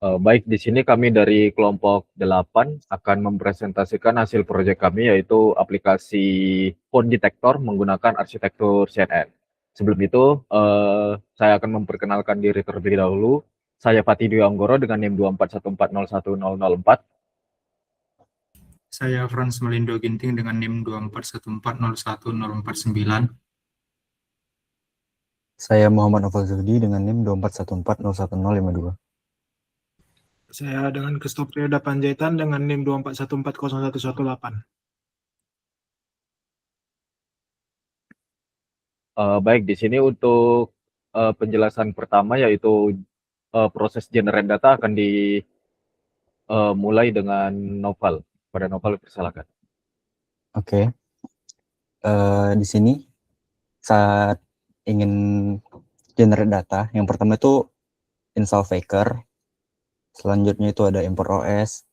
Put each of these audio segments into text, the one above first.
Baik, di sini kami dari kelompok 8 akan mempresentasikan hasil proyek kami, yaitu aplikasi phone detector menggunakan arsitektur CNN. Sebelum itu, saya akan memperkenalkan diri terlebih dahulu. Saya Fatih Dwi Anggoro dengan NIM 241401004. Saya Frans Melindo Ginting dengan NIM 241401049. Saya Muhammad Novel Zuhdi dengan NIM 241401052. Saya dengan Christopher Panjaitan dengan NIM 241401118. Baik, di sini untuk penjelasan pertama yaitu proses generate data akan dimulai dengan Novel. Pada Novel, persilakan. Oke. Di sini saat ingin generate data, yang pertama itu install Faker. Selanjutnya itu ada import OS.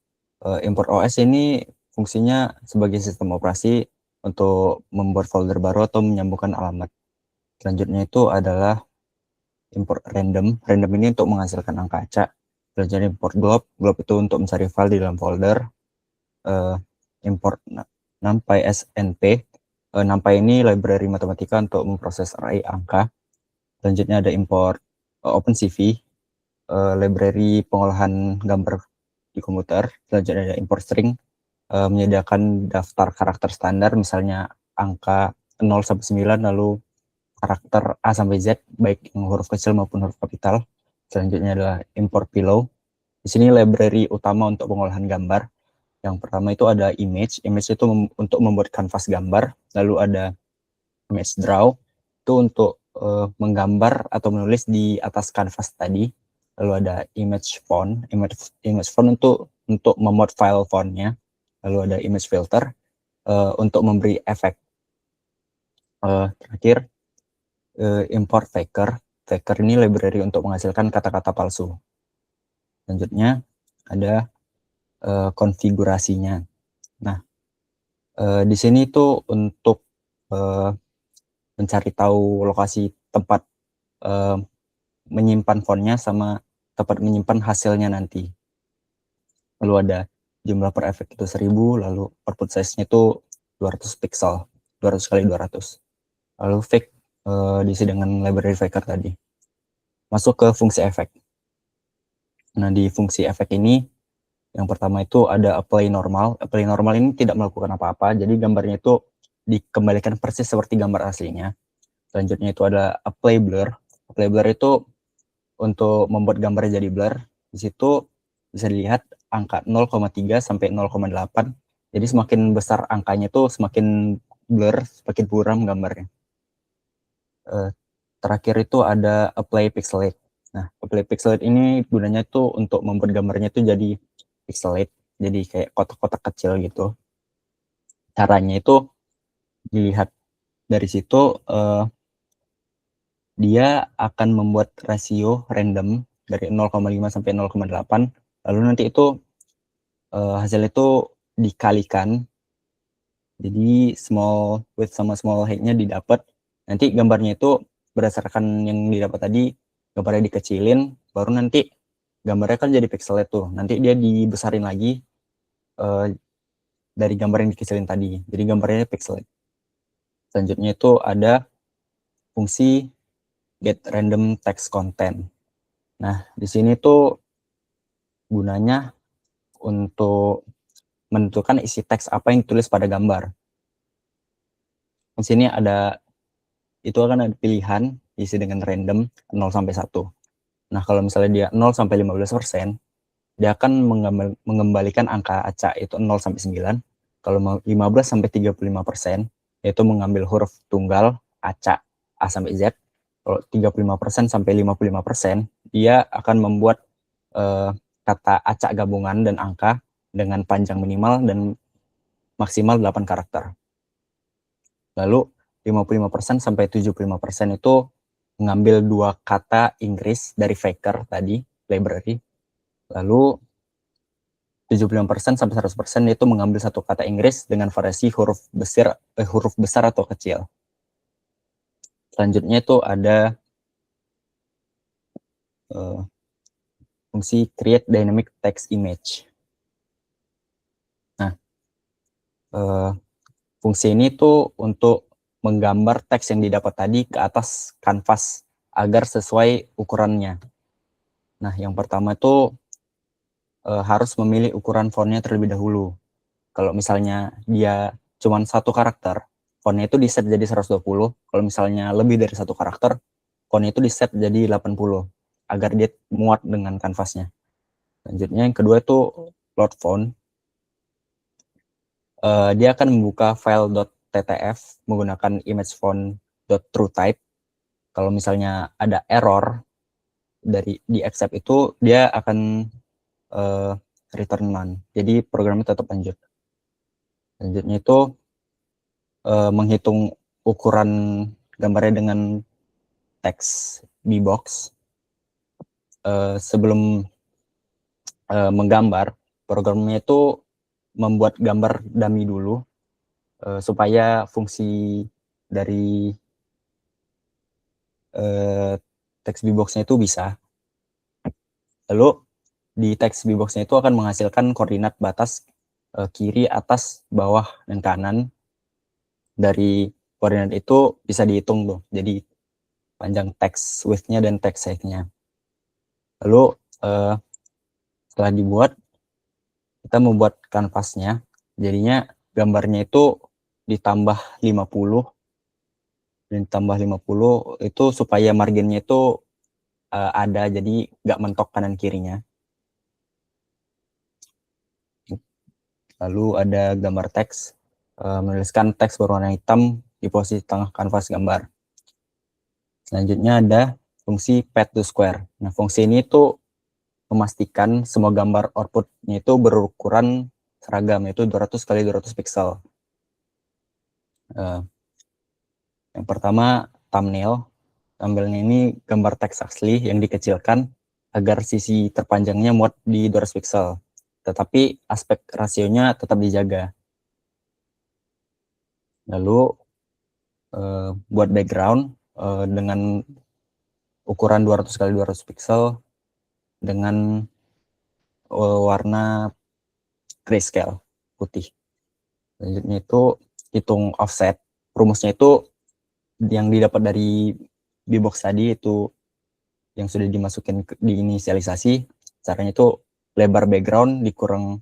Import OS ini fungsinya sebagai sistem operasi untuk membuat folder baru atau menyambungkan alamat. Selanjutnya itu adalah import random. Random ini untuk menghasilkan angka acak. Selanjutnya import glob. Glob itu untuk mencari file di dalam folder. Import numpy snp. Numpy ini library matematika untuk memproses array angka. Selanjutnya ada import OpenCV, library pengolahan gambar di komputer. Selanjutnya ada import string, menyediakan daftar karakter standar, misalnya angka 0 sampai 9, lalu karakter A sampai Z, baik yang huruf kecil maupun huruf kapital. Selanjutnya adalah import pillow. Di sini library utama untuk pengolahan gambar. Yang pertama itu ada image. Image itu untuk membuat kanvas gambar. Lalu ada image draw, itu untuk menggambar atau menulis di atas kanvas tadi. Lalu ada image font. Image font untuk memuat file fontnya. Lalu ada image filter untuk memberi efek. Terakhir, import Faker. Faker ini library untuk menghasilkan kata-kata palsu. Selanjutnya ada konfigurasinya. Nah, di sini tuh untuk mencari tahu lokasi tempat menyimpan fontnya sama tempat menyimpan hasilnya nanti. Lalu ada jumlah per efek itu 1000, lalu output size-nya itu 200 pixel, 200 kali 200. Lalu fake diisi dengan library faker tadi. Masuk ke fungsi efek. Nah, di fungsi efek ini yang pertama itu ada apply normal. Apply normal ini tidak melakukan apa-apa, jadi gambarnya itu dikembalikan persis seperti gambar aslinya. Selanjutnya itu ada apply blur. Apply blur itu untuk membuat gambarnya jadi blur. Di situ bisa dilihat angka 0,3 sampai 0,8. Jadi semakin besar angkanya itu semakin blur, semakin buram gambarnya. Terakhir itu ada apply pixelate. Nah, apply pixelate ini gunanya itu untuk membuat gambarnya itu jadi pixelate, jadi kayak kotak-kotak kecil gitu. Caranya itu dilihat dari situ, dia akan membuat rasio random dari 0,5 sampai 0,8, lalu nanti itu hasil itu dikalikan, jadi small width sama small height-nya didapat. Nanti gambarnya itu berdasarkan yang didapat tadi, gambarnya dikecilin, baru nanti gambarnya kan jadi pixelate tuh. Nanti dia dibesarin lagi dari gambar yang dikecilin tadi, jadi gambarnya pixelate. Selanjutnya itu ada fungsi get random text content. Nah, di sini tuh gunanya untuk menentukan isi teks apa yang ditulis pada gambar. Di sini itu akan ada pilihan diisi dengan random 0 sampai 1. Nah, kalau misalnya dia 0 sampai 15%, dia akan mengembalikan angka acak itu 0 sampai 9. Kalau 15 sampai 35%, yaitu mengambil huruf tunggal acak A sampai Z. Kalau 35% sampai 55%, dia akan membuat kata acak gabungan dan angka dengan panjang minimal dan maksimal 8 karakter. Lalu 55% sampai 75% itu mengambil 2 kata Inggris dari Faker tadi, library. Lalu 75% sampai 100% itu mengambil 1 kata Inggris dengan variasi huruf besar atau kecil. Selanjutnya itu ada fungsi create dynamic text image. Nah, fungsi ini tuh untuk menggambar teks yang didapat tadi ke atas kanvas agar sesuai ukurannya. Nah, yang pertama itu harus memilih ukuran fontnya terlebih dahulu. Kalau misalnya dia cuma satu karakter, fontnya itu di set jadi 120. Kalau misalnya lebih dari satu karakter, fontnya itu di set jadi 80 agar dia muat dengan kanvasnya. Selanjutnya yang kedua itu load font. Dia akan membuka file .ttf menggunakan image font.trueType. Kalau misalnya ada error di accept itu, dia akan return none. Jadi programnya tetap lanjut. Selanjutnya itu menghitung ukuran gambarnya dengan teks bbox. Sebelum menggambar, programnya itu membuat gambar dummy dulu supaya fungsi dari teks bbox-nya itu bisa. Lalu di teks bbox-nya itu akan menghasilkan koordinat batas kiri, atas, bawah, dan kanan. Dari koordinat itu bisa dihitung tuh, jadi panjang teks width-nya dan teks height-nya. Lalu setelah dibuat, kita membuat kanvasnya, jadinya gambarnya itu ditambah 50, dan tambah 50 itu supaya marginnya itu ada, jadi nggak mentok kanan kirinya. Lalu ada gambar teks, menuliskan teks berwarna hitam di posisi tengah kanvas gambar. Selanjutnya ada fungsi pad to square. Nah, fungsi ini itu memastikan semua gambar output-nya itu berukuran seragam, yaitu 200 kali 200 pixel. Yang pertama, thumbnail. Thumbnailnya ini gambar teks asli yang dikecilkan agar sisi terpanjangnya muat di 200 pixel. Tetapi aspek rasionya tetap dijaga. Lalu buat background dengan ukuran 200 kali 200 pixel dengan warna grayscale putih. Selanjutnya itu hitung offset. Rumusnya itu yang didapat dari bbox tadi, itu yang sudah dimasukin di inisialisasi. Caranya itu lebar background dikurang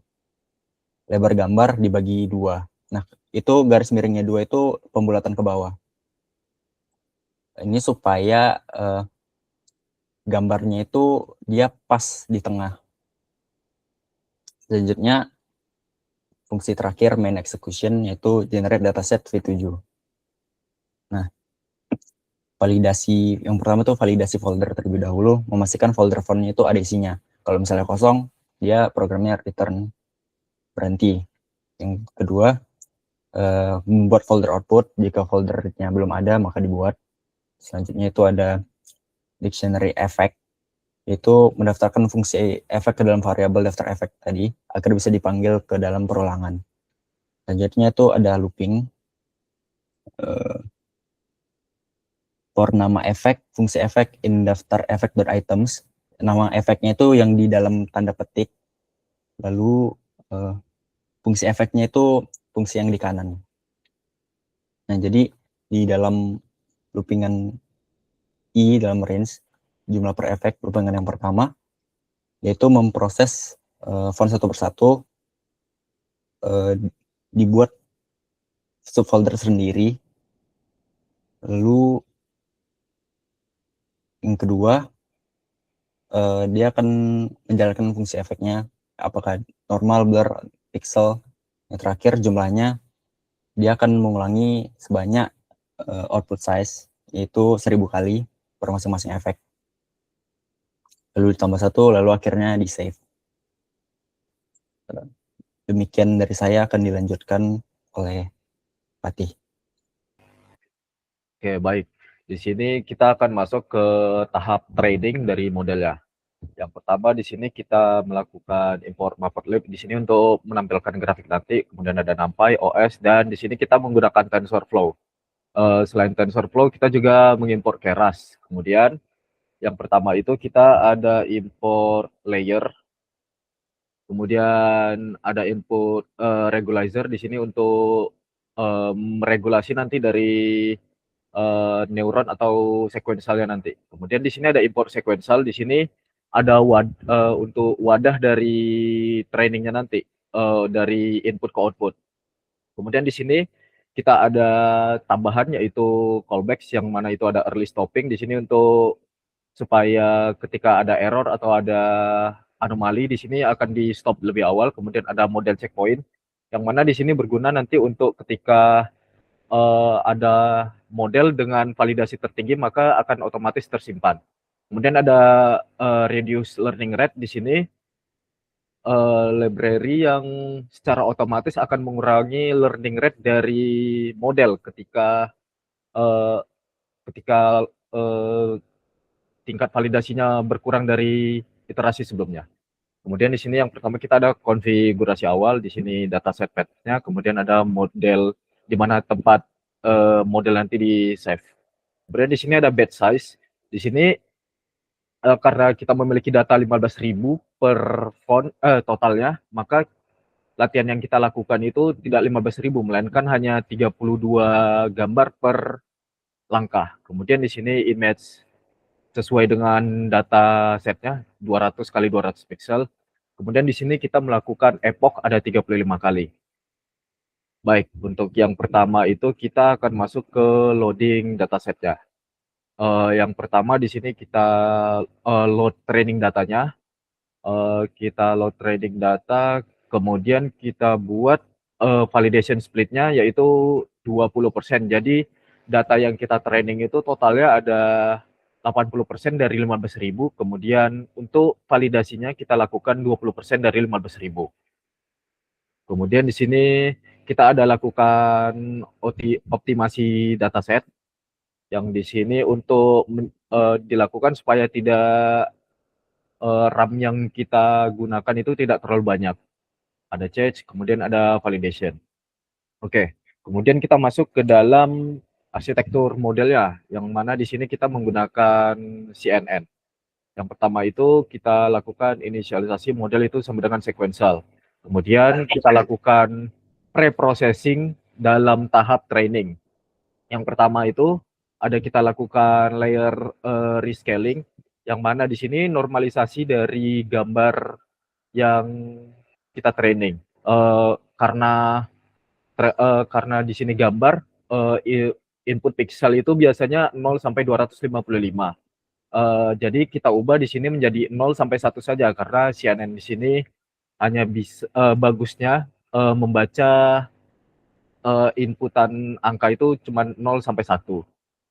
lebar gambar dibagi 2. Nah, itu garis miringnya 2 itu pembulatan ke bawah. Ini supaya gambarnya itu dia pas di tengah. Selanjutnya fungsi terakhir main execution, yaitu generate dataset v7. Nah, validasi yang pertama tuh validasi folder terlebih dahulu, memastikan folder fontnya itu ada isinya. Kalau misalnya kosong, dia programnya return, berhenti. Yang kedua, membuat folder output. Jika foldernya belum ada, maka dibuat. Selanjutnya itu ada dictionary effect, itu mendaftarkan fungsi efek ke dalam variabel daftar efek tadi agar bisa dipanggil ke dalam perulangan. Selanjutnya itu ada looping. For nama efek, fungsi efek in daftar efek.items. Nama efeknya itu yang di dalam tanda petik. Lalu fungsi efeknya itu fungsi yang di kanan. Nah, jadi di dalam loopingan I dalam range jumlah per efek loopingan yang pertama, yaitu memproses font satu persatu, dibuat subfolder sendiri. Lalu yang kedua, dia akan menjalankan fungsi efeknya, apakah normal, blur, pixel. Yang terakhir jumlahnya, dia akan mengulangi sebanyak output size, yaitu 1000 kali per masing-masing efek. Lalu ditambah 1, lalu akhirnya di save. Demikian dari saya, akan dilanjutkan oleh Fatih. Oke, baik. Di sini kita akan masuk ke tahap trading dari modelnya. Yang pertama di sini kita melakukan import Matplotlib di sini untuk menampilkan grafik nanti, kemudian ada NumPy, OS, dan di sini kita menggunakan TensorFlow. Selain TensorFlow, kita juga mengimport Keras. Kemudian Yang pertama itu kita ada import layer, kemudian ada input regularizer di sini untuk meregulasi nanti dari neuron atau sekuensialnya nanti. Kemudian di sini ada import sekuensial, di sini ada untuk wadah dari trainingnya nanti, dari input ke output. Kemudian di sini kita ada tambahan yaitu callbacks yang mana itu ada early stopping di sini untuk supaya ketika ada error atau ada anomali di sini akan di stop lebih awal. Kemudian ada model checkpoint yang mana di sini berguna nanti untuk ketika ada model dengan validasi tertinggi maka akan otomatis tersimpan. Kemudian ada reduce learning rate di sini, library yang secara otomatis akan mengurangi learning rate dari model ketika uh, tingkat validasinya berkurang dari iterasi sebelumnya. Kemudian di sini yang pertama kita ada konfigurasi awal, di sini dataset path-nya, kemudian ada model di mana tempat model nanti di save. Kemudian di sini ada batch size. Di sini karena kita memiliki data 15.000 per font totalnya, maka latihan yang kita lakukan itu tidak 15.000 melainkan hanya 32 gambar per langkah. Kemudian di sini image sesuai dengan data setnya 200 kali 200 pixel. Kemudian di sini kita melakukan epoch ada 35 kali. Baik, untuk yang pertama itu kita akan masuk ke loading datasetnya. Yang pertama di sini kita load training datanya. Kita load training data, kemudian kita buat validation splitnya yaitu 20%. Jadi data yang kita training itu totalnya ada 80% dari 15.000, kemudian untuk validasinya kita lakukan 20% dari 15.000. Kemudian di sini kita ada lakukan optimasi dataset yang di sini untuk dilakukan supaya tidak RAM yang kita gunakan itu tidak terlalu banyak. Ada change, kemudian ada validation. Oke, kemudian kita masuk ke dalam arsitektur modelnya, yang mana di sini kita menggunakan CNN. Yang pertama itu kita lakukan inisialisasi model itu sama dengan sequential. Kemudian kita lakukan pre-processing dalam tahap training. Yang pertama itu ada kita lakukan layer rescaling, yang mana di sini normalisasi dari gambar yang kita training. Karena di sini gambar input pixel itu biasanya 0 sampai 255. Jadi kita ubah di sini menjadi 0 sampai 1 saja karena CNN di sini hanya bisa bagusnya membaca inputan angka itu cuma 0 sampai 1.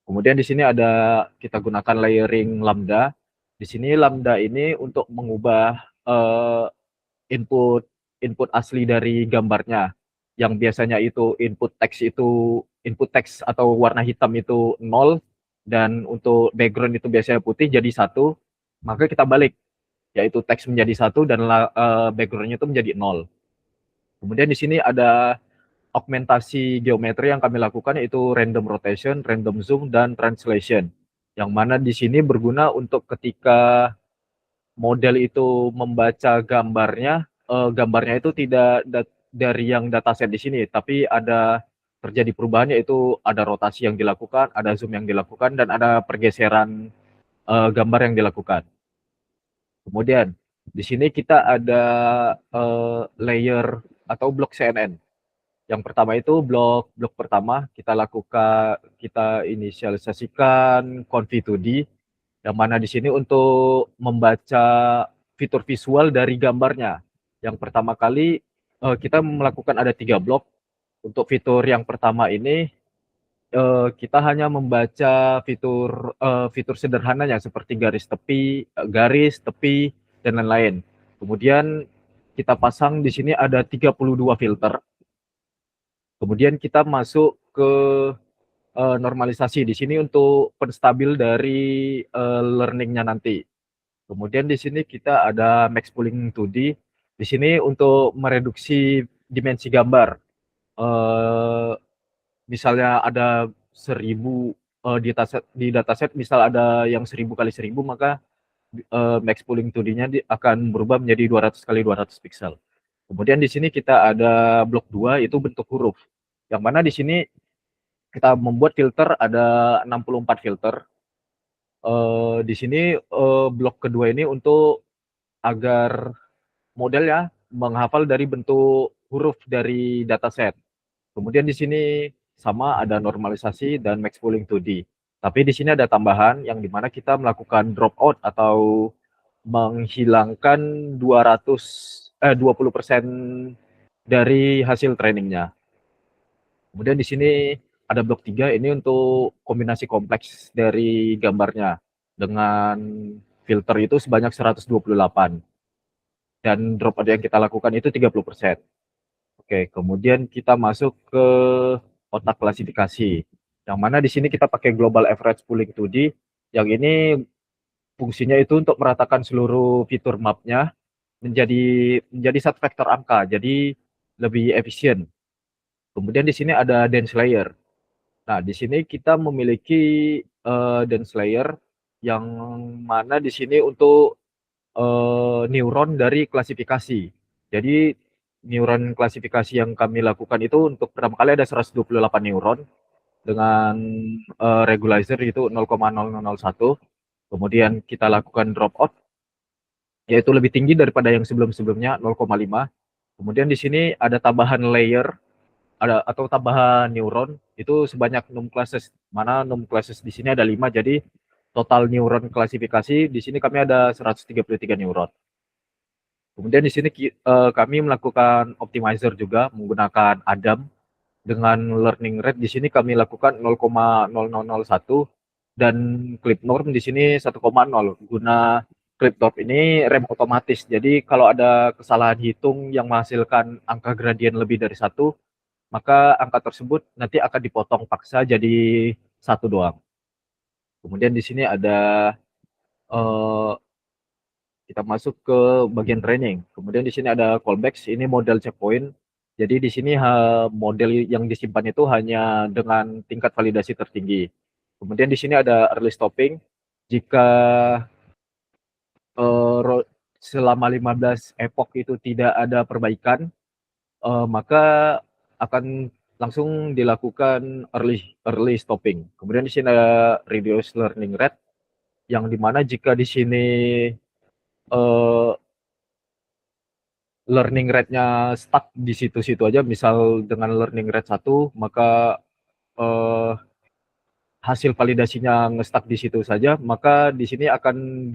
Kemudian di sini ada kita gunakan layering lambda. Di sini lambda ini untuk mengubah input asli dari gambarnya. Yang biasanya itu input teks atau warna hitam itu 0 dan untuk background itu biasanya putih jadi 1, maka kita balik yaitu teks menjadi 1 dan backgroundnya itu menjadi 0. Kemudian di sini ada augmentasi geometri yang kami lakukan yaitu random rotation, random zoom, dan translation. Yang mana di sini berguna untuk ketika model itu membaca gambarnya, gambarnya itu tidak dari yang dataset di sini, tapi ada terjadi perubahan yaitu ada rotasi yang dilakukan, ada zoom yang dilakukan, dan ada pergeseran gambar yang dilakukan. Kemudian di sini kita ada layer atau blok CNN. Yang pertama itu blok pertama kita inisialisasikan conv2d, yang mana di sini untuk membaca fitur visual dari gambarnya. Yang pertama kali kita melakukan ada 3 blok. Untuk fitur yang pertama ini kita hanya membaca fitur sederhananya seperti garis tepi, dan lain-lain. Kemudian kita pasang di sini ada 32 filter. Kemudian kita masuk ke normalisasi di sini untuk penstabil dari learning-nya nanti. Kemudian di sini kita ada max pooling 2D. Di sini untuk mereduksi dimensi gambar. Misalnya ada 1000 di dataset misal ada yang 1000 kali 1000, maka max pooling 2D-nya akan berubah menjadi 200 kali 200 pixel. Kemudian di sini kita ada blok 2 itu bentuk huruf. Yang mana di sini kita membuat filter ada 64 filter. Di sini blok kedua ini untuk agar modelnya menghafal dari bentuk huruf dari dataset. Kemudian di sini sama ada normalisasi dan max pooling 2D. Tapi di sini ada tambahan yang dimana kita melakukan dropout atau menghilangkan 20% dari hasil trainingnya. Kemudian di sini ada blok 3 ini untuk kombinasi kompleks dari gambarnya dengan filter itu sebanyak 128 dan dropout yang kita lakukan itu 30%. Oke, kemudian kita masuk ke kotak klasifikasi. Yang mana di sini kita pakai global average pooling 2D. Yang ini fungsinya itu untuk meratakan seluruh fitur mapnya menjadi satu vektor angka, jadi lebih efisien. Kemudian di sini ada dense layer. Nah, di sini kita memiliki dense layer yang mana di sini untuk neuron dari klasifikasi. Jadi neuron klasifikasi yang kami lakukan itu untuk pertama kali ada 128 neuron dengan regularizer itu 0,001. Kemudian kita lakukan dropout yaitu lebih tinggi daripada yang sebelum-sebelumnya 0,5. Kemudian di sini ada tambahan layer atau tambahan neuron itu sebanyak 6 classes, mana 6 classes di sini ada 5, jadi total neuron klasifikasi di sini kami ada 133 neuron. Kemudian di sini kami melakukan optimizer juga menggunakan Adam dengan learning rate di sini kami lakukan 0,0001 dan clip norm di sini 1,0. Guna clip norm ini rem otomatis. Jadi kalau ada kesalahan hitung yang menghasilkan angka gradien lebih dari 1, maka angka tersebut nanti akan dipotong paksa jadi 1 doang. Kemudian di sini ada kita masuk ke bagian training. Kemudian di sini ada callbacks, ini model checkpoint. Jadi di sini model yang disimpan itu hanya dengan tingkat validasi tertinggi. Kemudian di sini ada early stopping. Jika selama 15 epoch itu tidak ada perbaikan, maka akan langsung dilakukan early stopping. Kemudian di sini ada reduce learning rate, yang dimana jika di sini learning rate-nya stuck di situ-situ aja, misal dengan learning rate 1, maka hasil validasinya nge-stuck di situ saja, maka di sini akan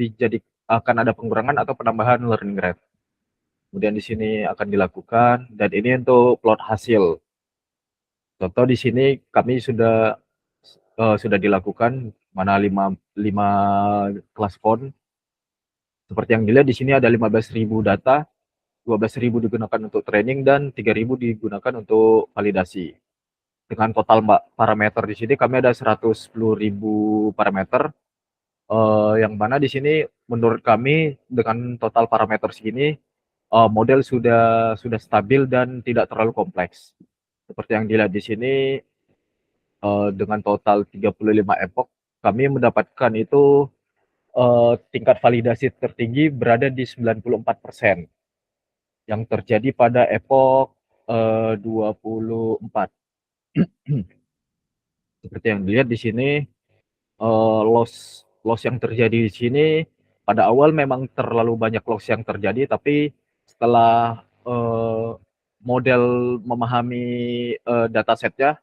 ada pengurangan atau penambahan learning rate. Kemudian di sini akan dilakukan, dan ini untuk plot hasil. Contoh di sini kami sudah dilakukan mana 5 kelas font. Seperti yang dilihat di sini ada 15.000 data, 12.000 digunakan untuk training dan 3.000 digunakan untuk validasi. Dengan total parameter di sini kami ada 110.000 parameter, yang mana di sini menurut kami dengan total parameter segini model sudah stabil dan tidak terlalu kompleks. Seperti yang dilihat di sini dengan total 35 epoch kami mendapatkan itu tingkat validasi tertinggi berada di 94%. Yang terjadi pada epoch 24. Seperti yang dilihat di sini, loss yang terjadi di sini pada awal memang terlalu banyak loss yang terjadi, tapi setelah model memahami datasetnya,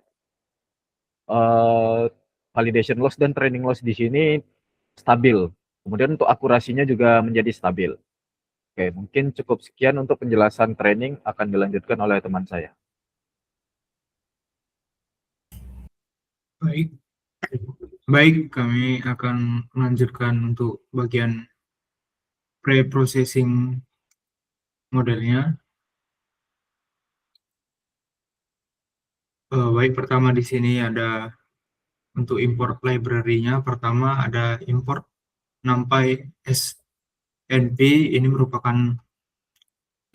validation loss dan training loss di sini stabil. Kemudian untuk akurasinya juga menjadi stabil. Oke, mungkin cukup sekian untuk penjelasan training, akan dilanjutkan oleh teman saya. Baik, kami akan melanjutkan untuk bagian pre-processing modelnya. Baik, pertama di sini ada untuk import library-nya. Pertama ada import NumPy SNP, ini merupakan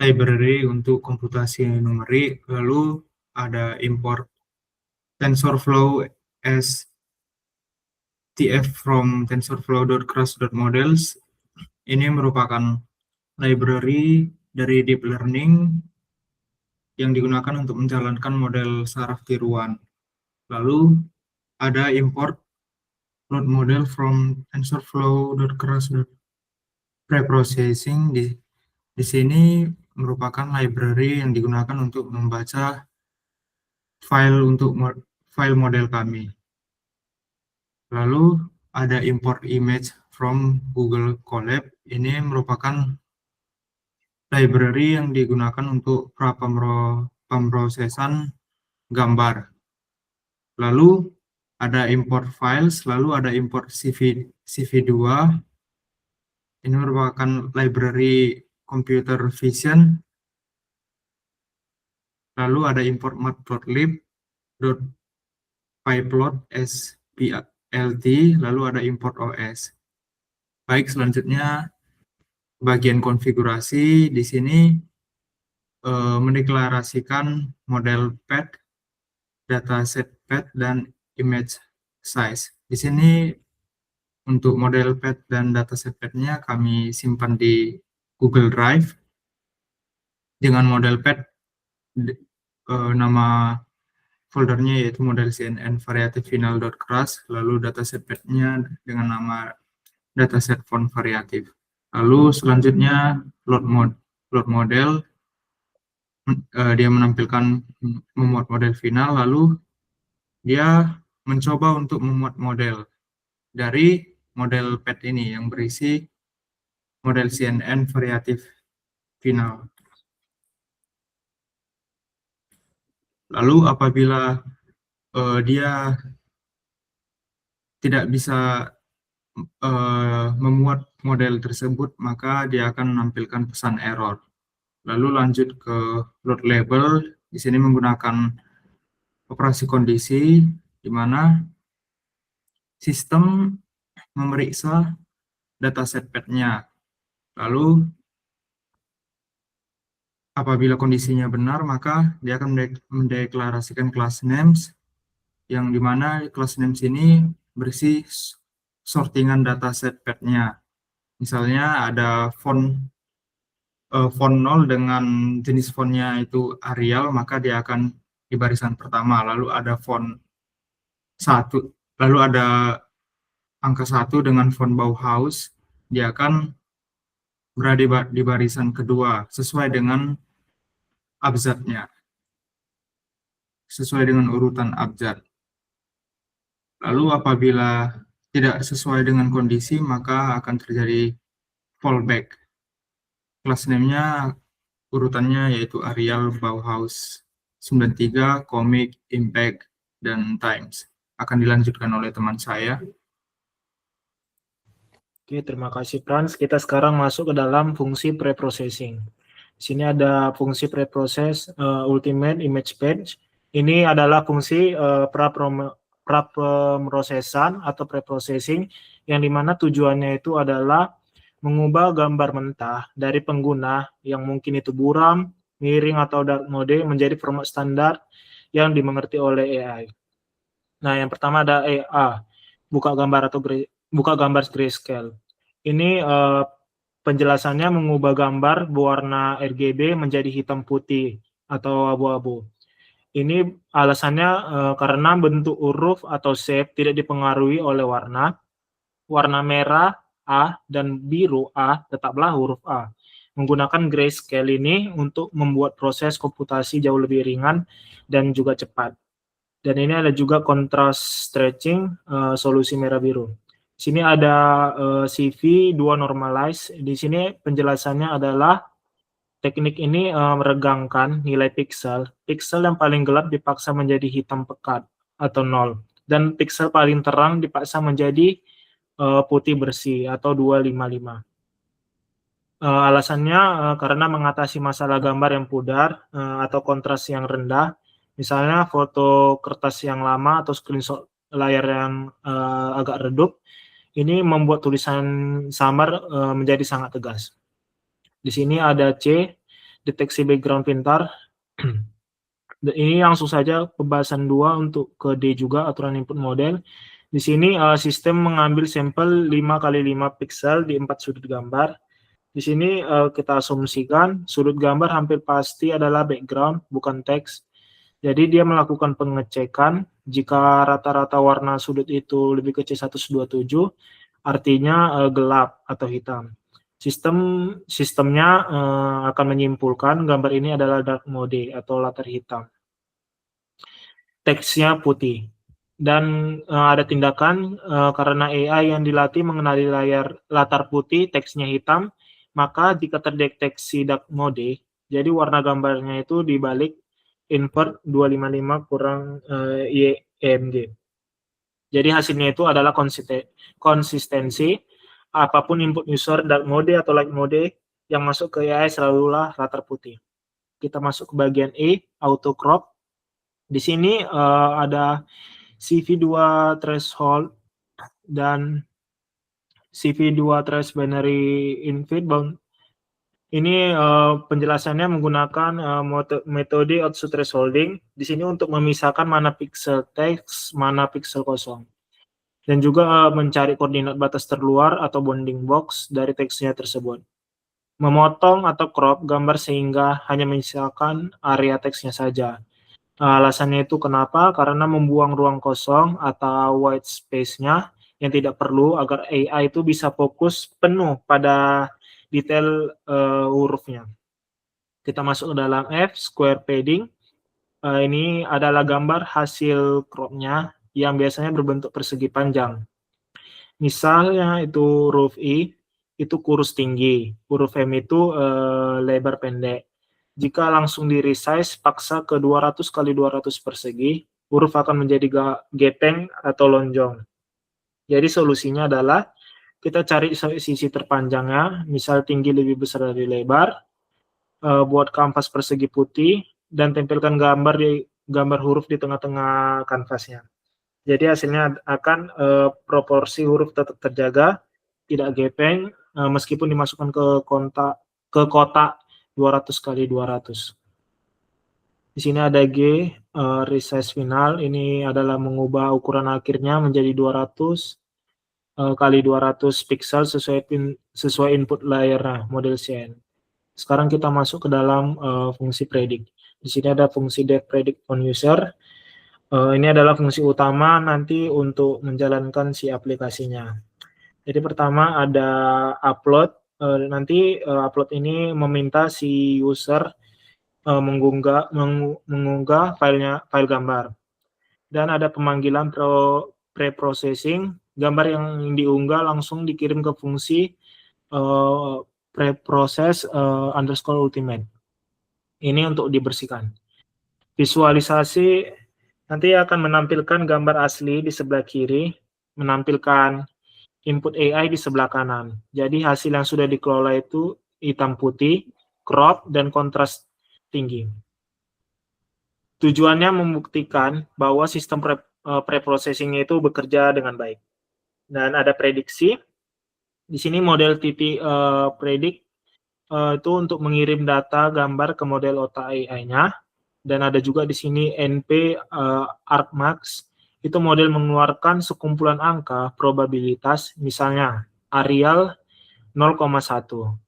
library untuk komputasi numerik. Lalu ada import TensorFlow TF from TensorFlow.Crush.Models. Ini merupakan library dari deep learning yang digunakan untuk menjalankan model saraf tiruan. Lalu ada import load model from TensorFlow.Crush.Preprocessing. Di sini merupakan library yang digunakan untuk membaca file model kami. Lalu ada import image from Google Colab. Ini merupakan library yang digunakan untuk pemrosesan gambar. Lalu ada import files, lalu ada import CV2. Ini merupakan library computer vision. Lalu ada import matplotlib.pyplot SPLT, lalu ada import OS. Baik, selanjutnya bagian konfigurasi. Di sini mendeklarasikan model path, dataset path, dan image size. Di sini untuk model path dan dataset path-nya kami simpan di Google Drive. Dengan model path, nama foldernya yaitu model CNN variatif final.crush, lalu dataset path-nya dengan nama dataset font variatif. Lalu selanjutnya load model, dia menampilkan memuat model final, lalu dia mencoba untuk memuat model dari model path ini yang berisi model CNN variatif final. Lalu apabila dia tidak bisa memuat model tersebut, maka dia akan menampilkan pesan error. Lalu lanjut ke load label. Di sini menggunakan operasi kondisi, di mana sistem memeriksa dataset path-nya. Lalu apabila kondisinya benar, maka dia akan mendeklarasikan class names, yang dimana class names ini berisi sortingan dataset path-nya. Misalnya ada font 0 dengan jenis fontnya itu Arial, maka dia akan di barisan pertama. Lalu ada font 1, lalu ada angka 1 dengan font Bauhaus, dia akan berada di barisan kedua sesuai dengan abjadnya, sesuai dengan urutan abjad. Lalu apabila tidak sesuai dengan kondisi, maka akan terjadi fallback. Class name-nya urutannya yaitu Arial, Bauhaus, 93, Comic, Impact, dan Times. Akan dilanjutkan oleh teman saya. Oke, terima kasih Frans. Kita sekarang masuk ke dalam fungsi preprocessing. Di sini ada fungsi preprocess ultimate image page. Ini adalah fungsi pra-pemrosesan atau preprocessing yang dimana tujuannya itu adalah mengubah gambar mentah dari pengguna yang mungkin itu buram, miring, atau dark mode menjadi format standar yang dimengerti oleh AI. Nah, yang pertama ada EA, buka gambar grayscale. Ini penjelasannya mengubah gambar berwarna RGB menjadi hitam putih atau abu-abu. Ini alasannya karena bentuk huruf atau shape tidak dipengaruhi oleh warna. Warna merah A dan biru A tetaplah huruf A. Menggunakan grayscale ini untuk membuat proses komputasi jauh lebih ringan dan juga cepat. Dan ini ada juga contrast stretching, solusi merah biru. Di sini ada CV2 normalize. Di sini penjelasannya adalah teknik ini meregangkan nilai piksel. Piksel yang paling gelap dipaksa menjadi hitam pekat atau 0. Dan piksel paling terang dipaksa menjadi putih bersih atau 255. Alasannya karena mengatasi masalah gambar yang pudar atau kontras yang rendah. Misalnya foto kertas yang lama atau screenshot layar yang agak redup. Ini membuat tulisan samar menjadi sangat tegas. Di sini ada C, deteksi background pintar. Ini langsung saja pembahasan 2 untuk ke D juga, aturan input model. Di sini sistem mengambil sampel 5 kali 5 piksel di 4 sudut gambar. Di sini kita asumsikan sudut gambar hampir pasti adalah background, bukan teks. Jadi dia melakukan pengecekan jika rata-rata warna sudut itu lebih kecil 127, artinya gelap atau hitam. Sistemnya akan menyimpulkan gambar ini adalah dark mode atau latar hitam. Teksnya putih. Dan ada tindakan karena AI yang dilatih mengenali latar putih, teksnya hitam, maka jika terdeteksi dark mode, jadi warna gambarnya itu dibalik invert 255 kurang YEMG. Jadi hasilnya itu adalah konsistensi, apapun input user dark mode atau light mode yang masuk ke AI selalulah latar putih. Kita masuk ke bagian E, auto crop. Di sini ada CV2 threshold dan CV2 trace binary infit bound. Ini penjelasannya menggunakan metode output thresholding. Di sini untuk memisahkan mana pixel teks, mana pixel kosong. Dan juga mencari koordinat batas terluar atau bounding box dari teksnya tersebut. Memotong atau crop gambar sehingga hanya menyisakan area teksnya saja. Alasannya itu kenapa? Karena membuang ruang kosong atau white space-nya yang tidak perlu agar AI itu bisa fokus penuh pada detail hurufnya. Kita masuk ke dalam F, square padding. Ini adalah gambar hasil crop-nya yang biasanya berbentuk persegi panjang. Misalnya itu huruf I, itu kurus tinggi, huruf M itu lebar pendek. Jika langsung di resize, paksa ke 200 kali 200 persegi, huruf akan menjadi gepeng atau lonjong. Jadi solusinya adalah kita cari sisi terpanjangnya, misal tinggi lebih besar dari lebar, buat kanvas persegi putih, dan tempelkan gambar huruf di tengah-tengah kanvasnya. Jadi hasilnya akan proporsi huruf tetap terjaga, tidak gepeng, meskipun dimasukkan ke kotak 200 kali 200. Di sini ada G, resize final. Ini adalah mengubah ukuran akhirnya menjadi 200 kali 200 pixel sesuai input layer model CN. Sekarang kita masuk ke dalam fungsi predict. Di sini ada fungsi def predict on user. Ini adalah fungsi utama nanti untuk menjalankan si aplikasinya. Jadi pertama ada upload. Nanti upload ini meminta si user mengunggah file gambar. Dan ada pemanggilan pre-processing, gambar yang diunggah langsung dikirim ke fungsi preprocess underscore ultimate. Ini untuk dibersihkan. Visualisasi nanti akan menampilkan gambar asli di sebelah kiri, menampilkan input AI di sebelah kanan. Jadi hasil yang sudah dikelola itu hitam putih, crop, dan kontras tinggi. Tujuannya membuktikan bahwa sistem preprocessing itu bekerja dengan baik. Dan ada prediksi. Di sini model titik predict itu untuk mengirim data gambar ke model otak AI-nya. Dan ada juga di sini NP argmax. Itu model mengeluarkan sekumpulan angka probabilitas, misalnya Arial 0,1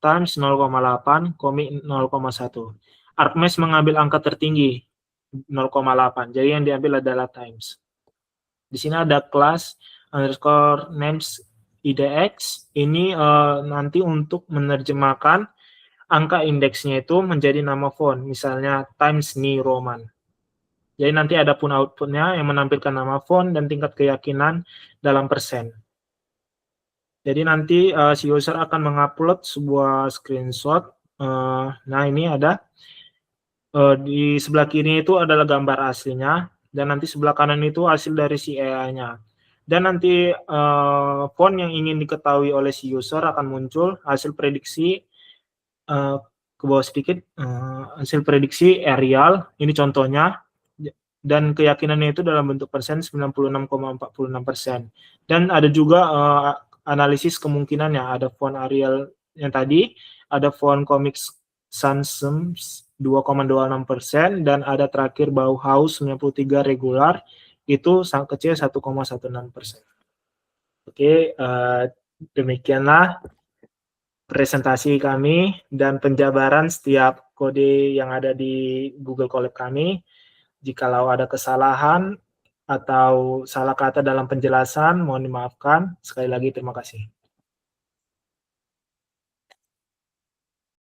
times 0,8, komik 0,1. Argmax mengambil angka tertinggi 0,8. Jadi yang diambil adalah times. Di sini ada kelas underscore names IDX. Ini nanti untuk menerjemahkan angka indeksnya itu menjadi nama font. Misalnya Times New Roman. Jadi nanti ada pun outputnya yang menampilkan nama font dan tingkat keyakinan dalam persen. Jadi nanti si user akan mengupload sebuah screenshot. Nah ini ada. Di sebelah kiri itu adalah gambar aslinya, dan nanti sebelah kanan itu hasil dari si AI-nya. Dan nanti font yang ingin diketahui oleh si user akan muncul hasil prediksi ke bawah sedikit, hasil prediksi Arial, ini contohnya, dan keyakinannya itu dalam bentuk persen 96,46%. Dan ada juga analisis kemungkinannya, ada font Arial yang tadi, ada font Comic Sans 2,26%, dan ada terakhir Bauhaus 93 regular, itu sangat kecil 1,16%. Oke, demikianlah presentasi kami dan penjabaran setiap kode yang ada di Google Colab kami. Jikalau ada kesalahan atau salah kata dalam penjelasan, mohon dimaafkan. Sekali lagi terima kasih.